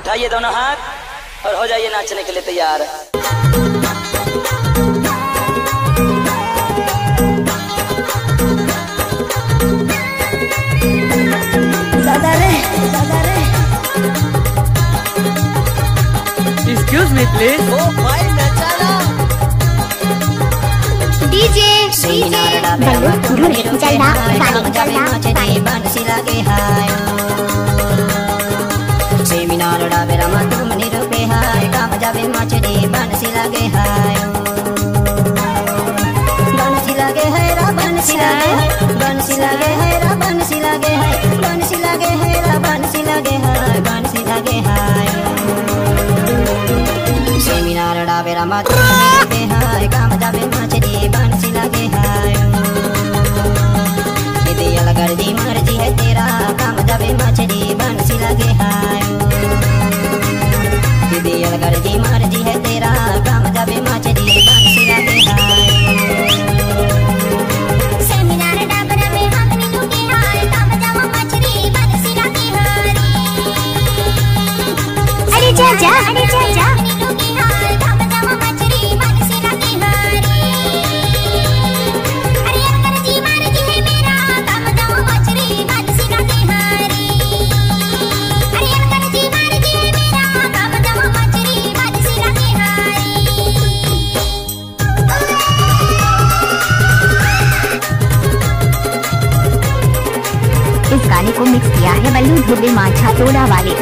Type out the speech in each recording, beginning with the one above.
उठाइए दोनों हाथ और हो जाइए नाचने के लिए तैयार। दादा रे Excuse me please। ओ भाई नचाना डीजे बल्लू ढूंढे चलना गाने चलना बंसी लगे हाय सेमिनार डाबेरा मत मनी रुपे हाय काम जावे मछली बंसी लगे हाय बंसी लगे है रा बंसी लगे है बंसी लगे है रा बंसी लगे है बंसी लगे है रा बंसी लगे हाय बंसी लगे हाय सेमिनार डाबेरा मत मनी रुपे हाय काम जावे मछली बंसी लगे हाय गर्दी मर्जी है तेरा काम जावे मछली बंसी लगे हाय दीदी गर्दी मर्जी है तेरा काम जावे मछली बंसी लगे हाय सेमिनार डाबरा में हमने लुके हाय काम जावा मछली बंसी लगे हाय अरे जा जा लुके हाय काम जावा मछली बंसी लगे हाय अरे कर जी मर्जी है मेरा काम जावा मछली बंसी लगे हाय अरे कर जी मर्जी है मेरा काम जावा मछली बंसी लगे हाय। इस गाने को मिक्स किया है बल्लू ढूंढे माछा तोड़ा वाले।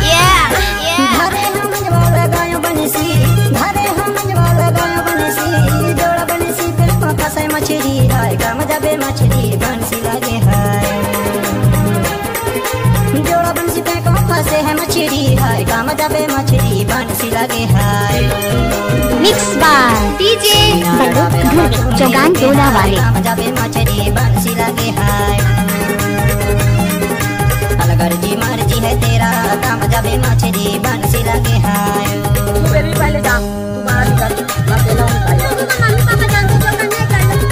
घरे हम जवाला गायो बनसी घरे हम जवाला गायो बनसी जोड़ा बनसी फिर फंसे मछली हाय काम जावे मछली बंसी लगे हाय जोड़ा बनसी पे फंसे है मछली हाय काम जावे मछली बंसी लगे हाय मिक्स बार डीजे बल्लू ढूंढे चौगान तोड़ा वाले। काम जावे मछली बंसी लगे हाय अलगर जी मर्जी है तेरा काम जावे मछली बंसी लगे हाय मेरी पहले जा तुम्हारी कर मैं अकेला हूं भाई। मम्मी पापा जानते तो करने कर लो।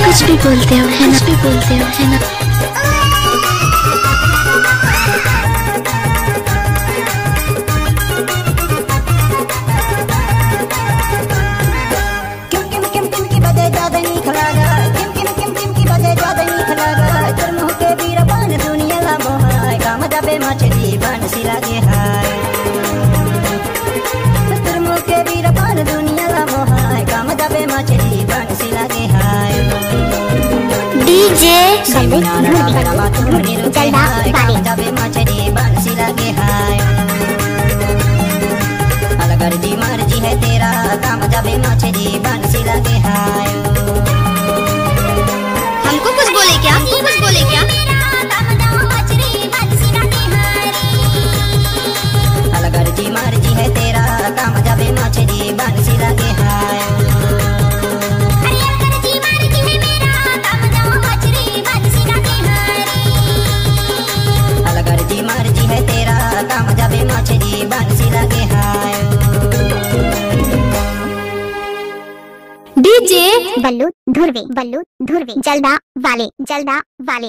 कुछ भी बोलते हो है ना, भी बोलते हो है ना। मछली बंसी लगे हाय तुरमुख के वीर पान दुनिया ला मोहाय काम जावे मछली बंसी लगे हाय डीजे सेमिनार डाबरा ढूंढे चलना काम जावे मछली बंसी लगे हाय अलगर जी मर्जी है तेरा काम जावे मछली बंसी लगे हाय हमको कुछ बोले क्या, हमको कुछ बोले क्या? अलगर जी मर्जी है तेरा काम जावे मछली बंसी लगे हाय अलगर जी मर्जी है तेरा काम जावे मछली बंसी लगे हाय डीजे बल्लू धुरवे जलदा वाले